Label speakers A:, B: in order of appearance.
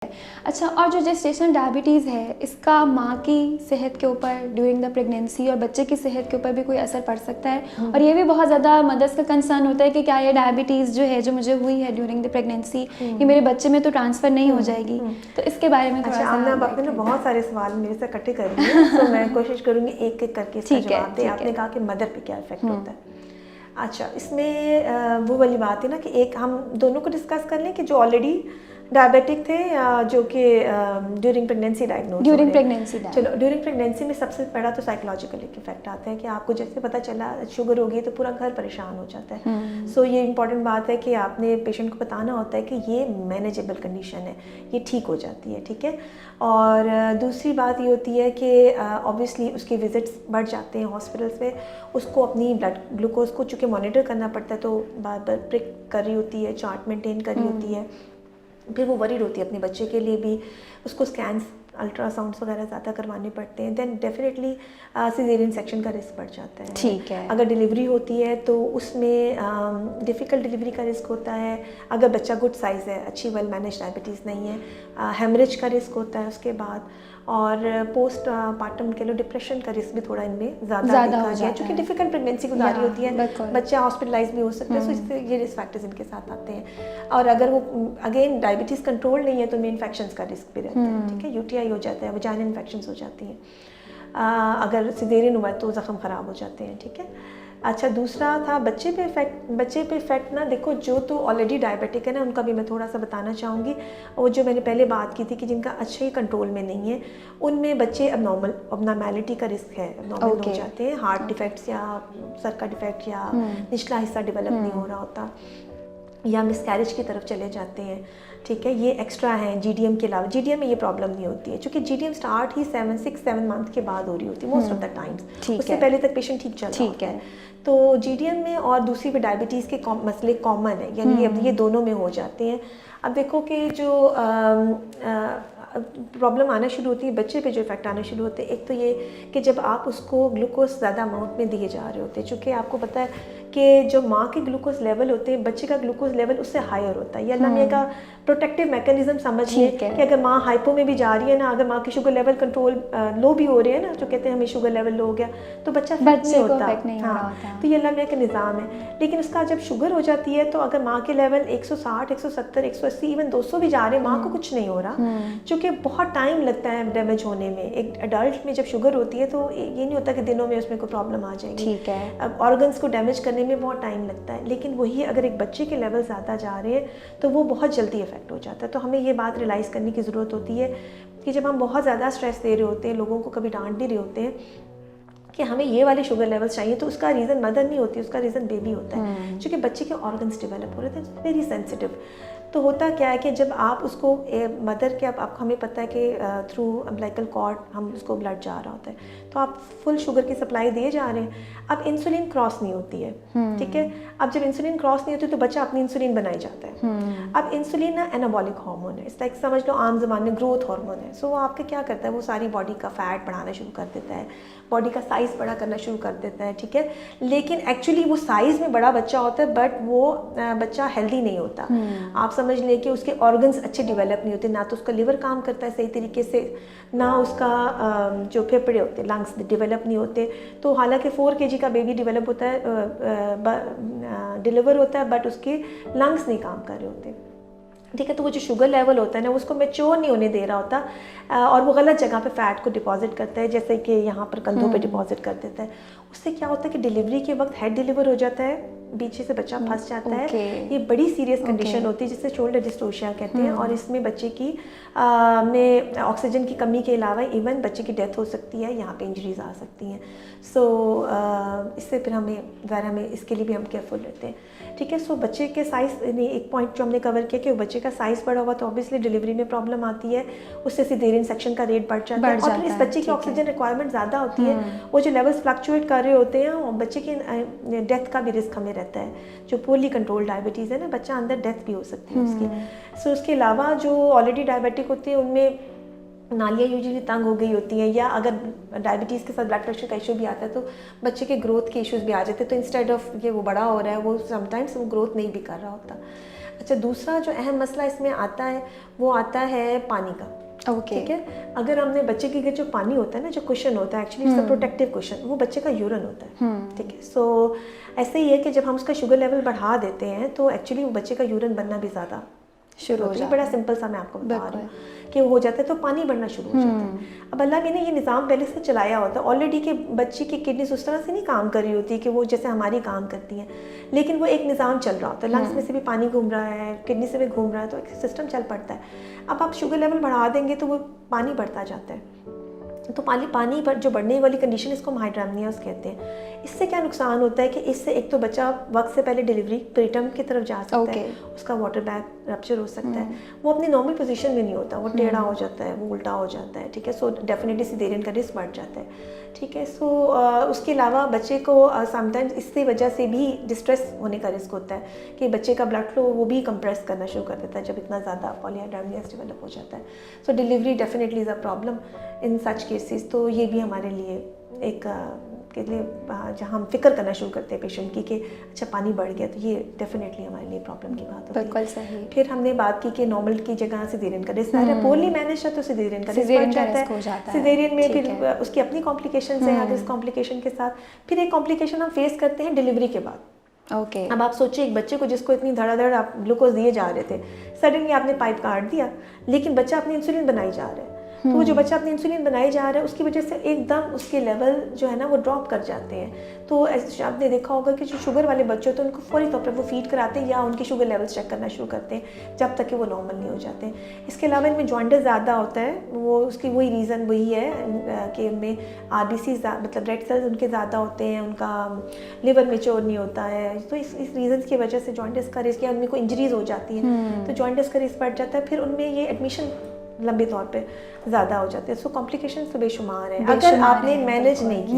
A: अच्छा, और जो जेस्टेशनल डायबिटीज़ है, इसका माँ की सेहत के ऊपर ड्यूरिंग द प्रेगनेंसी और बच्चे की सेहत के ऊपर भी कोई असर पड़ सकता है? और ये भी बहुत ज़्यादा मदर्स का कंसर्न होता है कि क्या ये डायबिटीज़ जो है, जो मुझे हुई है ड्यूरिंग द प्रेगनेंसी, ये मेरे बच्चे में तो ट्रांसफ़र नहीं हो जाएगी? तो इसके बारे में थोड़ा
B: अच्छा
A: सा
B: आमना,
A: गाइड
B: आपने ना
A: करें।
B: बहुत सारे सवाल मेरे से इकट्ठे कर लिए तो मैं कोशिश करूँगी एक एक करके इसका
A: ठीक है,
B: जवाब दें।
A: ठीक
B: आपने
A: है।
B: कहा कि मदर पे क्या इफेक्ट होता है। अच्छा, इसमें वो वाली बात है ना कि एक हम दोनों को डिस्कस कर लें कि जो ऑलरेडी डायबिटिक थे या जो कि during pregnancy diagnose
A: during pregnancy
B: चलो, ड्यूरिंग प्रेगनेंसी में सबसे बड़ा तो साइकोलॉजिकल एक इफेक्ट आता है कि आपको जैसे पता चला शुगर हो गई तो पूरा घर परेशान हो जाता है। सो ये इंपॉर्टेंट बात है कि आपने पेशेंट को बताना होता है कि ये मैनेजेबल कंडीशन है, ये ठीक हो जाती है, ठीक है। और दूसरी बात ये होती है कि ऑब्वियसली उसके विजिट्स बढ़ जाते हैं हॉस्पिटल्स में, उसको अपनी ब्लड ग्लूकोज को चूँकि मॉनिटर करना पड़ता है तो बार बार प्रिक कर रही होती है, चार्ट मेंटेन कर रही होती है, फिर वो वरीड होती है अपने बच्चे के लिए भी, उसको स्कैन्स अल्ट्रासाउंड्स वगैरह ज़्यादा करवाने पड़ते हैं। देन डेफिनेटली सिजेरियन सेक्शन का रिस्क बढ़ जाता है।
A: ठीक है।
B: अगर डिलीवरी होती है तो उसमें डिफ़िकल्ट डिलीवरी का रिस्क होता है। अगर बच्चा गुड साइज़ है, अच्छी वेल मैनेज डायबिटीज़ नहीं है, हेमरेज का रिस्क होता है उसके बाद। और पोस्ट पार्टम के लो डिप्रेशन का रिस्क भी थोड़ा इनमें ज़्यादा देखा गया है, क्योंकि डिफ़िकल्ट प्रेगनेंसी गुजारी होती है, बच्चा हॉस्पिटलाइज भी हो सकता है। सो इससे ये रिस्क फैक्टर्स इनके साथ आते हैं। और अगर वो अगेन डायबिटीज़ कंट्रोल नहीं है तो उनमें इन्फेक्शंस का रिस्क भी रहता है, ठीक है। यूटीआई हो जाता है, वजाइनल इन्फेक्शंस हो जाती हैं। अगर सिजेरियन हुआ तो ज़ख्म ख़राब हो जाते हैं, ठीक है। अच्छा, दूसरा था बच्चे पे इफेक्ट ना, देखो जो तो ऑलरेडी डायबिटिक है ना, उनका भी मैं थोड़ा सा बताना चाहूँगी। वो जो मैंने पहले बात की थी कि जिनका अच्छे कंट्रोल में नहीं है, उनमें बच्चे अबनॉर्मेलिटी का रिस्क है, अबनॉर्मल हो जाते हैं। हार्ट डिफेक्ट्स या सर का डिफेक्ट या निचला हिस्सा डेवलप नहीं हो रहा होता, या मिसकैरेज की तरफ चले जाते हैं, ठीक है। ये एक्स्ट्रा हैं जीडीएम के अलावा। जीडीएम में ये प्रॉब्लम नहीं होती है, क्योंकि जीडीएम स्टार्ट ही 6-7 मंथ के बाद हो रही होती है मोस्ट ऑफ द टाइम्स, उससे पहले तक पेशेंट ठीक चल रहा होता है। तो जीडीएम में और दूसरी भी डायबिटीज़ के मसले कॉमन है, यानी ये दोनों में हो जाते हैं। अब देखो कि जो प्रॉब्लम आना शुरू होती है, बच्चे पे जो इफेक्ट आना शुरू होते हैं, एक तो ये कि जब आप उसको ग्लूकोज ज़्यादा अमाउंट में दिए जा रहे होते हैं, चूँकि आपको पता है कि जो माँ के ग्लूकोज लेवल होते हैं, बच्चे का ग्लूकोज लेवल उससे हायर होता है। या अल्लाह का प्रोटेक्टिव मैकेनिज्म समझिए कि अगर माँ हाइपो में भी जा रही है ना, अगर माँ की शुगर लेवल कंट्रोल लो भी हो रही है ना, जो कहते हैं हमें शुगर लेवल लो हो गया, तो बच्चा फिट नहीं होता। हाँ, तो ये अल्लाह का निज़ाम है। लेकिन उसका जब शुगर हो जाती है तो अगर माँ के लेवल 160, 170, 180, इवन 200 भी जा रहे हैं, माँ को कुछ नहीं हो रहा, क्योंकि बहुत टाइम लगता है डैमेज होने में। एक एडल्ट में जब शुगर होती है तो ये नहीं होता कि दिनों में उसमें कोई प्रॉब्लम आ जाएगी,
A: ठीक है।
B: अब ऑर्गन्स को डैमेज करने में बहुत टाइम लगता है। लेकिन वही अगर एक बच्चे के लेवल ज़्यादा जा रहे हैं तो वो बहुत जल्दी इफेक्ट हो जाता है। तो हमें ये बात रियलाइज़ करने की ज़रूरत होती है कि जब हम बहुत ज़्यादा स्ट्रेस दे रहे होते हैं, लोगों को कभी डांट भी रहे होते हैं कि हमें ये वाले शुगर लेवल्स चाहिए, तो उसका रीज़न मदर नहीं होती, उसका रीज़न बेबी होता है, क्योंकि बच्चे के ऑर्गन्स डेवलप हो रहे थे, वेरी सेंसिटिव। तो होता क्या है कि जब आप उसको मदर के अब हमें पता है कि थ्रू अम्बिलिकल कॉर्ड हम उसको ब्लड जा रहा होता है, तो आप फुल शुगर की सप्लाई दिए जा रहे हैं। अब इंसुलिन क्रॉस नहीं होती है, ठीक है। अब जब इंसुलिन क्रॉस नहीं होती तो बच्चा अपनी इंसुलिन बनाई जाता है। अब इंसुलिन ना एनाबॉलिक हार्मोन है, इस लाइक समझ लो आम ज़बान में ग्रोथ हार्मोन है। सो वो आपके क्या करता है, वो सारी बॉडी का फैट बढ़ाना शुरू कर देता है, बॉडी का साइज़ बड़ा करना शुरू कर देता है, ठीक है। लेकिन एक्चुअली वो साइज़ में बड़ा बच्चा होता है, बट वो बच्चा हेल्दी नहीं होता। आप समझ लें कि उसके ऑर्गन्स अच्छे डेवलप नहीं होते, ना तो उसका लिवर काम करता है सही तरीके से, ना उसका जो फेफड़े होते हैं, लंग्स डेवलप नहीं होते। तो हालांकि 4 kg का बेबी डेवलप होता है, डिलीवर होता है, बट उसके लंग्स नहीं काम कर रहे होते, ठीक है। तो वो जो शुगर लेवल होता है ना, उसको मैच्योर नहीं होने दे रहा होता, और वो गलत जगह पे फैट को डिपॉजिट करता है, जैसे कि यहाँ पर कंधों पे डिपॉजिट कर देता है। उससे क्या होता है कि डिलीवरी के वक्त हेड डिलीवर हो जाता है, पीछे से बच्चा फंस जाता है। ये बड़ी सीरियस कंडीशन होती है जिसे शोल्डर डिस्टोशिया कहते हैं, और इसमें बच्चे की में ऑक्सीजन की कमी के अलावा इवन बच्चे की डेथ हो सकती है, यहाँ पे इंजरीज आ सकती हैं। सो इससे फिर हमें इसके लिए भी हम केयरफुल रहते हैं, ठीक है। सो बच्चे के साइज़ ने एक पॉइंट जो हमने कवर किया कि बच्चे का साइज़ बड़ा हुआ तो ऑब्वियसली डिलीवरी में प्रॉब्लम आती है, उससे सिजेरियन सेक्शन का रेट बढ़ जाता है, और फिर इस बच्चे की ऑक्सीजन रिक्वायरमेंट ज़्यादा होती है, वो जो लेवल्स फ्लक्चुएट कर रहे होते हैं, और बच्चे की डेथ का भी रिस्क हमें रहता है। जो पोरली कंट्रोल डायबिटीज़ है ना, बच्चा अंदर डेथ भी हो सकती है उसकी। सो उसके अलावा जो ऑलरेडी डायबिटिक होते हैं उनमें नालियाँ यूजुअली तंग हो गई होती हैं, या अगर डायबिटीज़ के साथ ब्लड प्रेशर का इशू भी आता है तो बच्चे के ग्रोथ के इश्यूज भी आ जाते हैं। तो इंस्टेड ऑफ ये वो बड़ा हो रहा है, वो समटाइम्स वो ग्रोथ नहीं भी कर रहा होता। अच्छा, दूसरा जो अहम मसला इसमें आता है वो आता है पानी का।
A: ओके।
B: ठीक है, अगर हमने बच्चे के जो पानी होता है ना, जो कुशन होता है, actually it's a protective cushion, वो बच्चे का यूरिन होता है। ठीक है, सो ऐसे ही है कि जब हम उसका शुगर लेवल बढ़ा देते हैं तो एक्चुअली वो बच्चे का यूरिन बनना भी ज़्यादा
A: शुरू हो
B: जाता है।
A: जाता
B: बड़ा
A: है।
B: सिंपल सा मैं आपको बता रही हूँ कि वो हो जाता है, तो पानी बढ़ना शुरू हो जाता है। अब अल्लाह ने ये निज़ाम पहले से चलाया होता है ऑलरेडी कि बच्चे की किडनीज उस तरह से नहीं काम कर रही होती कि वो जैसे हमारी काम करती हैं, लेकिन वो एक निज़ाम चल रहा होता है, लंग्स में से भी पानी घूम रहा है, किडनी से भी घूम रहा है, तो एक सिस्टम चल पड़ता है। अब आप शुगर लेवल बढ़ा देंगे तो वो पानी बढ़ता जाता है, तो पानी पर जो बढ़ने वाली कंडीशन, इसको हम हाइड्रामनियास कहते हैं। इससे क्या नुकसान होता है कि इससे एक तो बच्चा वक्त से पहले डिलीवरी प्रीटर्म की तरफ जा सकता है, उसका वाटर बैग रप्चर हो सकता है, वो अपनी नॉर्मल पोजीशन में नहीं होता, वो टेढ़ा हो जाता है, वो उल्टा हो जाता है। ठीक है, सो डेफिनेटली सिजेरियन का रिस्क बढ़ जाता है। ठीक है, सो उसके अलावा बच्चे को समटाइम्स इससे वजह से भी डिस्ट्रेस होने का रिस्क होता है कि बच्चे का ब्लड फ्लो वो भी कंप्रेस करना शुरू कर देता है जब इतना ज़्यादा पॉलीहाइड्रामनियास डेवलप हो जाता है। So delivery definitely is a problem in such cases. तो ये भी हमारे लिए एक के लिए जहाँ हम फिक्र करना शुरू करते हैं पेशेंट की कि अच्छा पानी बढ़ गया, तो ये डेफिनेटली हमारे लिए प्रॉब्लम की बात होती है।
A: बिल्कुल सही।
B: फिर हमने बात की कि नॉर्मल की जगह सिजेरियन का रिस्क है, पोरली मैनेज है तो सिजेरियन का रिस्क बढ़ जाता है। सिजेरियन में फिर उसकी अपनी कॉम्प्लिकेशन है, अगर इस कॉम्प्लिकेशन के साथ फिर एक कॉम्प्लिकेशन हम फेस करते हैं डिलीवरी के बाद।
A: ओके।
B: अब आप सोचिए एक बच्चे को जिसको इतनी धड़ाधड़ आप ग्लूकोज दिए जा रहे थे, सडनली आपने पाइप काट दिया, लेकिन बच्चा अपनी इंसुलिन बनाई जा रहा है, तो वो जो बच्चा अपनी इंसुलिन बनाई जा रहा है उसकी वजह से एकदम उसके लेवल जो है ना वो ड्रॉप कर जाते हैं। तो ऐसे आपने देखा होगा कि जो शुगर वाले बच्चे होते हैं उनको फौरी तौर पर वो फीड कराते हैं या उनके शुगर लेवल्स चेक करना शुरू करते हैं जब तक कि वो नॉर्मल नहीं हो जाते। इसके अलावा इनमें जॉन्डिस ज़्यादा होता है, वो उसकी वही रीज़न वही है कि उनमें RBC मतलब रेड सेल्स उनके ज़्यादा होते हैं, उनका लिवर मेच्योर नहीं होता है, तो इस रीज़न की वजह से जॉन्डिस का रिस्क या उनमें कोई इंजरीज हो जाती है तो जॉन्डिस का रिस्क बढ़ जाता है। फिर उनमें ये एडमिशन लंबे तौर पे ज़्यादा हो जाते हैं। सो कॉम्प्लिकेशन तो बेशुमार है अगर आपने मैनेज नहीं